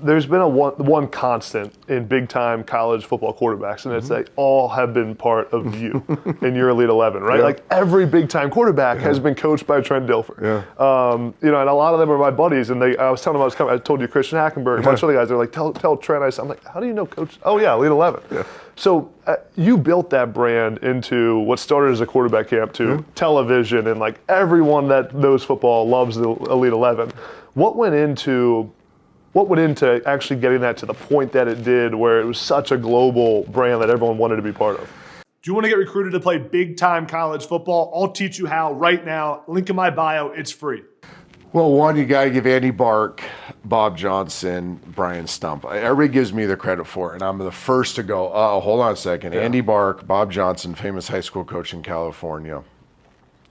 there's been one constant in big-time college football quarterbacks, and it's they all have been part of you in your Elite 11, right? Yeah. Like every big-time quarterback has been coached by Trent Dilfer. Yeah. And a lot of them are my buddies, and I was telling them I was coming. I told you Christian Hackenberg, a bunch of other guys. They're like, tell Trent. I'm like, how do you know Coach? Oh yeah, Elite 11. Yeah. So you built that brand into what started as a quarterback camp to television, and like everyone that knows football loves the Elite 11. What went into actually getting that to the point that it did, where it was such a global brand that everyone wanted to be part of? Do you want to get recruited to play big-time college football? I'll teach you how right now. Link in my bio. It's free. Well, one, you got to give Andy Bark, Bob Johnson, Brian Stump. Everybody gives me the credit for it, and I'm the first to go, hold on a second. Yeah. Andy Bark, Bob Johnson, famous high school coach in California.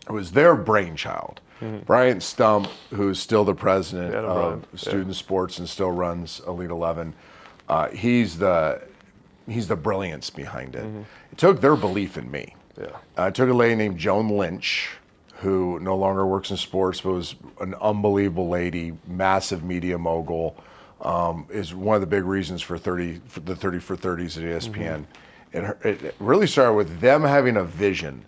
It was their brainchild. Brian Stump, who's still the president of student sports and still runs Elite 11, he's the brilliance behind it. It took their belief in me. Yeah. It took a lady named Joan Lynch, who no longer works in sports, but was an unbelievable lady, massive media mogul, is one of the big reasons for the 30 for 30s at ESPN. It really started with them having a vision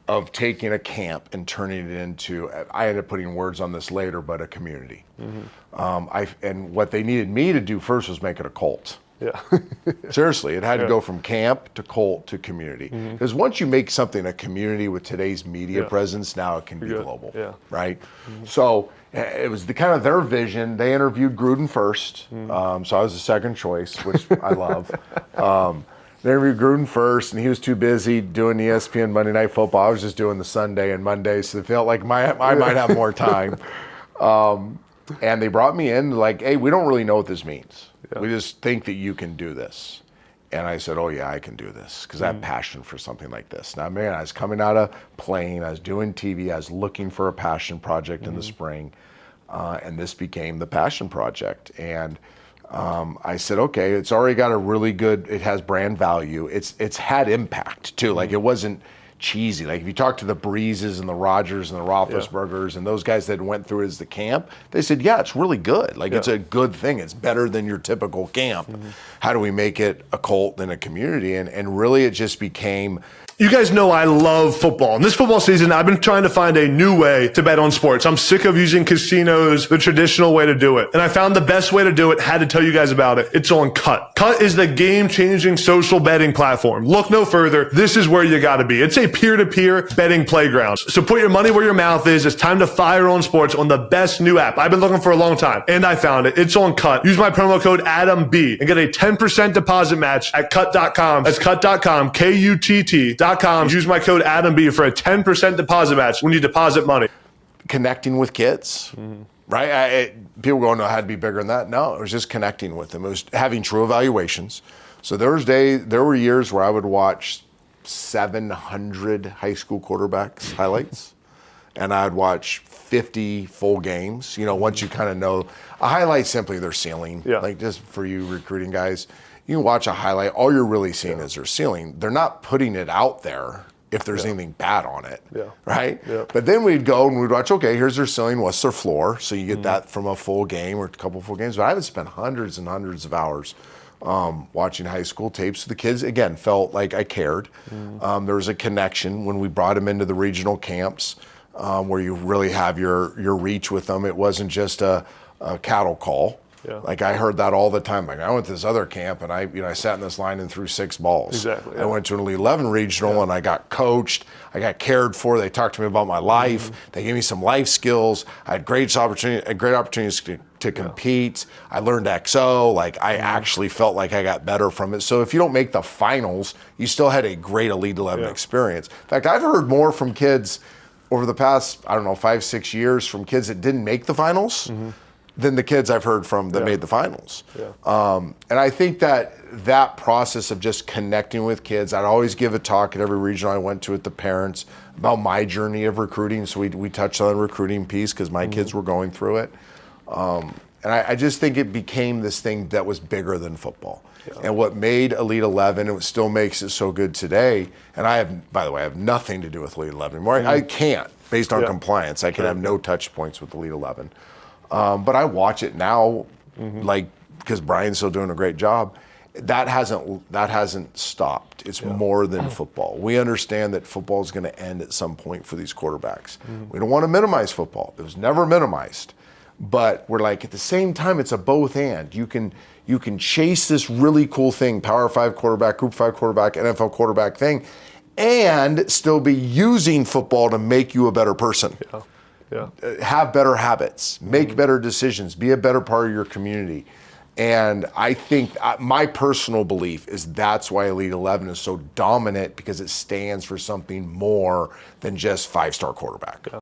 of taking a camp and turning it into, I ended up putting words on this later, but a community. And what they needed me to do first was make it a cult. Yeah. Seriously, it had to go from camp to cult to community. Because once you make something a community with today's media presence, now it can be global, right? So it was the kind of their vision. They interviewed Gruden first, so I was the second choice, which I love. They interviewed Gruden first, and he was too busy doing ESPN Monday Night Football. I was just doing the Sunday and Monday, so it felt like I might have more time. And they brought me in like, hey, we don't really know what this means. We just think that you can do this. And I said, oh yeah, I can do this, because I have passion for something like this. Now, man, I was coming out of playing, I was doing TV, I was looking for a passion project in the spring, and this became the passion project. And I said, okay, it's already got a really good, it has brand value. It's had impact too. Like, it wasn't cheesy. Like, if you talk to the Breezes and the Rodgers and the Roethlisbergers and those guys that went through it as the camp, they said, yeah, it's really good. Like, it's a good thing. It's better than your typical camp. How do we make it a cult and a community? And really, it just became... You guys know I love football. And this football season, I've been trying to find a new way to bet on sports. I'm sick of using casinos, the traditional way to do it. And I found the best way to do it, had to tell you guys about it. It's on Cut. Cut is the game-changing social betting platform. Look no further. This is where you gotta be. It's a peer-to-peer betting playground. So put your money where your mouth is. It's time to fire on sports on the best new app. I've been looking for a long time, and I found it. It's on Cut. Use my promo code ADAMB and get a 10% deposit match at cut.com. That's cut.com, Kutt.com. Use my code ADAMB for a 10% deposit match when you deposit money. Connecting with kids, right? People go, no, it had to be bigger than that. No, it was just connecting with them. It was having true evaluations. So there were years where I would watch 700 high school quarterbacks highlights, and I'd watch 50 full games. You know, once you kind of know, a highlight simply their ceiling. Like, just for you recruiting guys, you can watch a highlight, all you're really seeing is their ceiling. They're not putting it out there if there's anything bad on it, right? But then we'd go and we'd watch, okay, here's their ceiling, what's their floor? So you get that from a full game or a couple full games. But I would spend hundreds and hundreds of hours watching high school tapes. The kids, again, felt like I cared. There was a connection when we brought them into the regional camps where you really have your reach with them. It wasn't just a cattle call. Like, I heard that all the time. Like, I went to this other camp and I sat in this line and threw 6 balls. I went to an Elite 11 regional and I got coached. I got cared for. They talked to me about my life. They gave me some life skills. I had great opportunities to compete. I learned XO. Like, I actually felt like I got better from it. So if you don't make the finals, you still had a great Elite 11 experience. In fact, I've heard more from kids over the past, 5-6 years, from kids that didn't make the finals than the kids I've heard from that made the finals. And I think that process of just connecting with kids, I'd always give a talk at every region I went to with the parents about my journey of recruiting. So we touched on the recruiting piece because my kids were going through it. And I just think it became this thing that was bigger than football. And what made Elite 11, and what still makes it so good today, and by the way, I have nothing to do with Elite 11 anymore. I can't, based on compliance. I can have no touch points with Elite 11. But I watch it now like because Brian's still doing a great job. That hasn't stopped. It's more than football. We understand that football is going to end at some point for these quarterbacks. We don't want to minimize football. It was never minimized. But we're like, at the same time, it's a both and. You can chase this really cool thing, Power 5 quarterback, Group 5 quarterback, NFL quarterback thing, and still be using football to make you a better person. Have better habits, make better decisions, be a better part of your community. And I think my personal belief is that's why Elite 11 is so dominant, because it stands for something more than just 5-star quarterback.